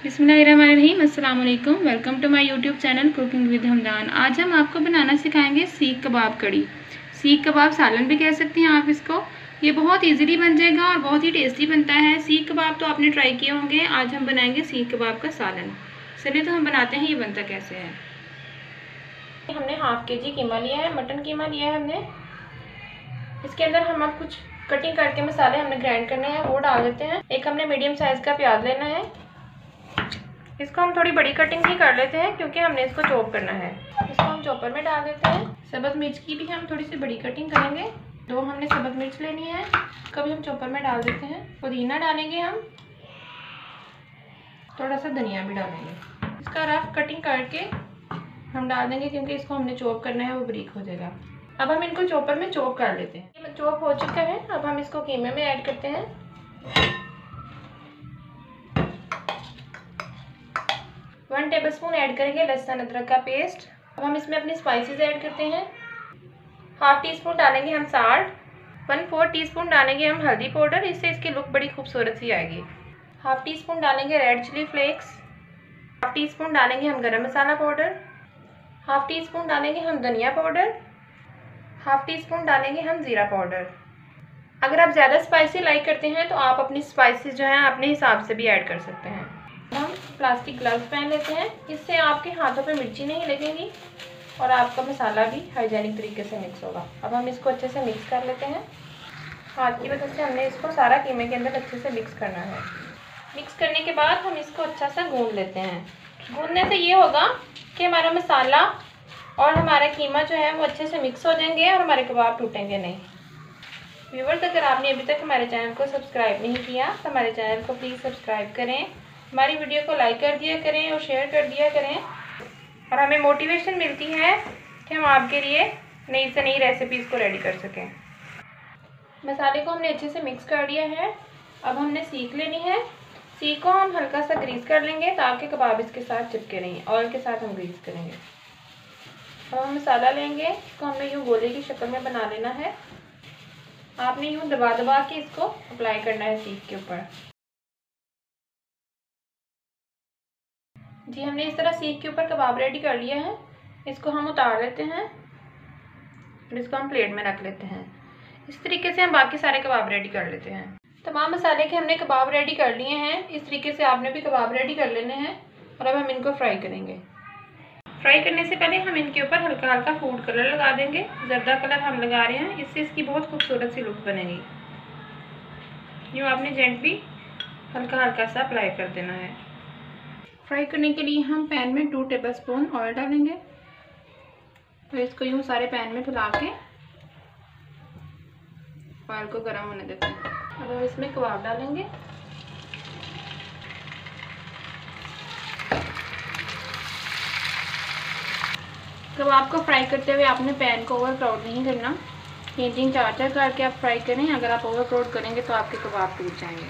बिस्मिल्लाहिर्रहमानिर्रहीम, अस्सलाम वालेकुम। Welcome to my YouTube channel cooking with Hamdan. आज हम आपको बनाना सिखाएंगे सीख कबाब कड़ी। सीख कबाब सालन भी कह सकते हैं आप इसको। ये बहुत इजीली बन जाएगा और बहुत ही टेस्टी बनता है। सीख कबाब तो आपने ट्राई किए होंगे, आज हम बनाएंगे सीख कबाब का सालन। चलिए तो हम बनाते हैं, ये बनता कैसे है। हमने हाफ kg कीमा लिया है, मटन कीमा लिया है हमने। इसके अंदर हम अब कुछ कटिंग करके मसाले हमने ग्राइंड करने हैं, वो डाल देते हैं। एक हमने मीडियम साइज़ का प्याज लेना है, इसको हम थोड़ी बड़ी कटिंग ही कर लेते हैं क्योंकि हमने इसको चॉप करना है। इसको हम चॉपर में डाल देते हैं। सब्ज़ मिर्च की भी हम थोड़ी सी बड़ी कटिंग करेंगे, 2 हमने सब्ज़ मिर्च लेनी है, कभी हम चॉपर में डाल देते हैं। पुदीना डालेंगे हम, थोड़ा सा धनिया भी डालेंगे। इसका रफ कटिंग करके हम डाल देंगे क्योंकि इसको हमने चॉप करना है, वो बारीक हो जाएगा। अब हम इनको चॉपर में चॉप कर लेते हैं। ये चॉप हो चुका है, अब हम इसको कीमे में ऐड करते हैं। 1 टेबलस्पून ऐड करेंगे लहसुन अदरक का पेस्ट। अब हम इसमें अपनी स्पाइसेस ऐड करते हैं। हाफ टी स्पून डालेंगे हम साल्ट, 1/4 टीस्पून डालेंगे हम हल्दी पाउडर, इससे इसकी लुक बड़ी खूबसूरत सी आएगी। हाफ टी स्पून डालेंगे red chilli flakes, half teaspoon डालेंगे हम garam masala powder, half teaspoon डालेंगे हम धनिया पाउडर, हाफ टी स्पून डालेंगे हम ज़ीरा पाउडर। अगर आप ज़्यादा स्पाइसी लाइक करते हैं तो आप अपनी स्पाइसेस जो हैं अपने हिसाब से भी ऐड कर सकते हैं। हम प्लास्टिक ग्लव्स पहन लेते हैं, इससे आपके हाथों पे मिर्ची नहीं लगेगी और आपका मसाला भी हाइजीनिक तरीके से मिक्स होगा। अब हम इसको अच्छे से मिक्स कर लेते हैं। हाथ की मदद से हमने इसको सारा कीमे के अंदर अच्छे से मिक्स करना है। मिक्स करने के बाद हम इसको अच्छा सा गूंद लेते हैं। गूंदने से ये होगा कि हमारा मसाला और हमारा कीमा जो है वो अच्छे से मिक्स हो जाएंगे और हमारे कबाब टूटेंगे नहीं। व्यूअर्स, अगर आपने अभी तक हमारे चैनल को सब्सक्राइब नहीं किया तो हमारे चैनल को प्लीज़ सब्सक्राइब करें, हमारी वीडियो को लाइक कर दिया करें और शेयर कर दिया करें, और हमें मोटिवेशन मिलती है कि हम आपके लिए नई से नई रेसिपीज़ को रेडी कर सकें। मसाले को हमने अच्छे से मिक्स कर दिया है। अब हमने सीख लेनी है। सीख को हम हल्का सा ग्रीस कर लेंगे ताकि कबाब इसके साथ चिपके नहीं। ऑयल के साथ हम ग्रीस करेंगे। अब हम मसाला लेंगे, इसको हमने यूँ गोले की शक्ल में बना लेना है। आपने यूँ दबा दबा के इसको अप्लाई करना है सीख के ऊपर। जी, हमने इस तरह सीख के ऊपर कबाब रेडी कर लिया है। इसको हम उतार लेते हैं और इसको हम प्लेट में रख लेते हैं। इस तरीके से हम बाकी सारे कबाब रेडी कर लेते हैं। तमाम मसाले के हमने कबाब रेडी कर लिए हैं। इस तरीके से आपने भी कबाब रेडी कर लेने हैं और अब हम इनको फ्राई करेंगे। फ्राई करने से पहले हम इनके ऊपर हल्का हल्का फूड कलर लगा देंगे। जर्दा कलर हम लगा रहे हैं, इससे इसकी बहुत खूबसूरत सी लुक बनेगी। यूँ आपने जेंटली हल्का हल्का सा अप्लाई कर देना है। फ्राई करने के लिए हम पैन में 2 टेबलस्पून ऑयल डालेंगे और इसको यूँ सारे पैन में फैला के ऑयल को गर्म होने देते हैं। अब हम इसमें कबाब डालेंगे। कबाब को फ्राई करते हुए आपने पैन को ओवर क्राउड नहीं करना। 3-3 4-4 करके आप फ्राई करें। अगर आप ओवर क्राउड करेंगे तो आपके कबाब टूट जाएंगे।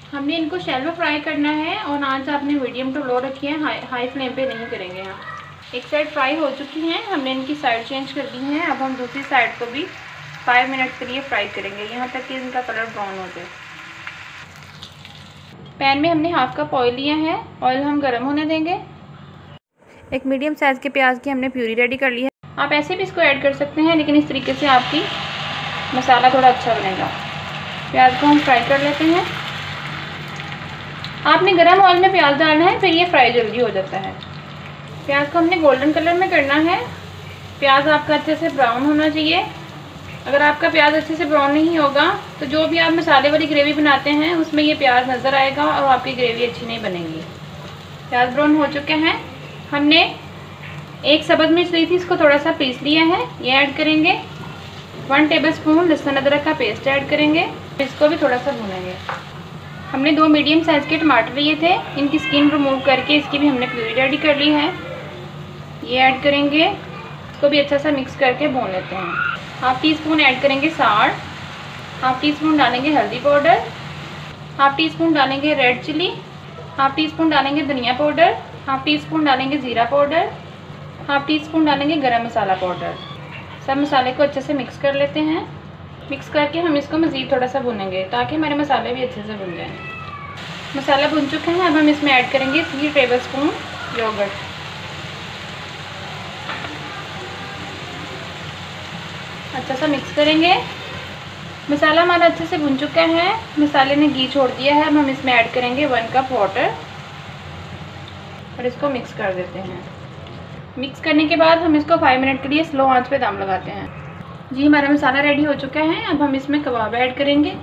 हमने इनको शैलो फ्राई करना है और आंच आपने मीडियम टू लो रखी है, हाई फ्लेम पे नहीं करेंगे हम। एक साइड फ्राई हो चुकी हैं, हमने इनकी साइड चेंज कर दी है। अब हम दूसरी साइड को भी 5 मिनट के लिए फ्राई करेंगे, यहाँ तक कि इनका कलर ब्राउन हो जाए। पैन में हमने हाफ कप ऑयल लिया है, ऑयल हम गर्म होने देंगे। एक मीडियम साइज़ के प्याज की हमने प्यूरी रेडी कर ली है। आप ऐसे भी इसको ऐड कर सकते हैं, लेकिन इस तरीके से आपकी मसाला थोड़ा अच्छा बनेगा। प्याज को हम फ्राई कर लेते हैं। आपने गरम ऑयल में प्याज डालना है, फिर ये फ्राई जल्दी हो जाता है। प्याज को हमने गोल्डन कलर में करना है। प्याज आपका अच्छे से ब्राउन होना चाहिए। अगर आपका प्याज अच्छे से ब्राउन नहीं होगा तो जो भी आप मसाले वाली ग्रेवी बनाते हैं उसमें ये प्याज नज़र आएगा और आपकी ग्रेवी अच्छी नहीं बनेगी। प्याज ब्राउन हो चुके हैं। हमने एक सब्ज़ मिर्च ली थी, इसको थोड़ा सा पीस लिया है, ये ऐड करेंगे। 1 टेबलस्पून लहसुन अदरक का पेस्ट ऐड करेंगे, इसको भी थोड़ा सा भूनेंगे। हमने 2 मीडियम साइज़ के टमाटर लिए थे, इनकी स्किन रिमूव करके इसकी भी हमने प्यूरी रेडी कर ली है, ये ऐड करेंगे। इसको भी अच्छा सा मिक्स करके भून लेते हैं। हाफ टी स्पून ऐड करेंगे साल्ट, हाफ टी स्पून डालेंगे हल्दी पाउडर, हाफ टी स्पून डालेंगे red chilli, half teaspoon डालेंगे धनिया पाउडर, हाफ टी स्पून डालेंगे ज़ीरा पाउडर, हाफ टी स्पून डालेंगे गरम मसाला पाउडर। सब मसाले को अच्छे से मिक्स कर लेते हैं। मिक्स करके हम इसको मज़ीद थोड़ा सा भूनेंगे ताकि हमारे मसाले भी अच्छे से भुन जाएं। मसाला भुन चुका है, अब हम इसमें ऐड करेंगे 3 टेबलस्पून योगर्ट। अच्छा सा मिक्स करेंगे। मसाला हमारा अच्छे से भुन चुका है, मसाले ने घी छोड़ दिया है। अब हम इसमें ऐड करेंगे 1 कप वाटर और इसको मिक्स कर देते हैं। मिक्स करने के बाद हम इसको 5 मिनट के लिए स्लो आंच पे दम लगाते हैं। जी हमारा मसाला रेडी हो चुका है। अब हम इसमें कबाब ऐड करेंगे।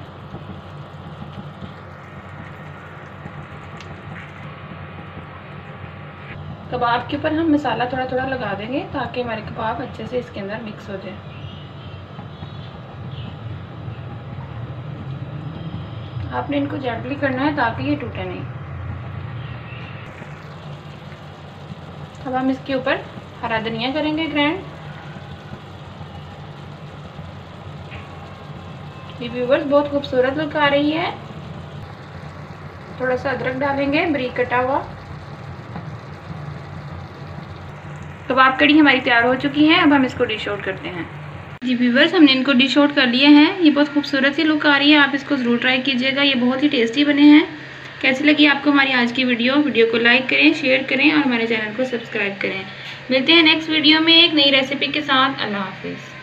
कबाब के ऊपर हम मसाला थोड़ा थोड़ा लगा देंगे ताकि हमारे कबाब अच्छे से इसके अंदर मिक्स हो जाए। आपने इनको जेंटली करना है ताकि ये टूटे नहीं। अब हम इसके ऊपर हरा धनिया करेंगे ग्राइंड। ये व्यूअर्स बहुत खूबसूरत लुक आ रही है। थोड़ा सा अदरक डालेंगे बारीक कटा हुआ। कबाब कड़ी हमारी तैयार हो चुकी है। अब हम इसको डिश आउट करते हैं। जी व्यूअर्स हमने इनको डिश आउट कर लिए हैं। ये बहुत खूबसूरत सी लुक आ रही है। आप इसको ज़रूर ट्राई कीजिएगा, ये बहुत ही टेस्टी बने हैं। कैसी लगी आपको हमारी आज की वीडियो को लाइक करें, शेयर करें और हमारे चैनल को सब्सक्राइब करें। मिलते हैं नेक्स्ट वीडियो में एक नई रेसिपी के साथ। अल्लाह हाफिज़।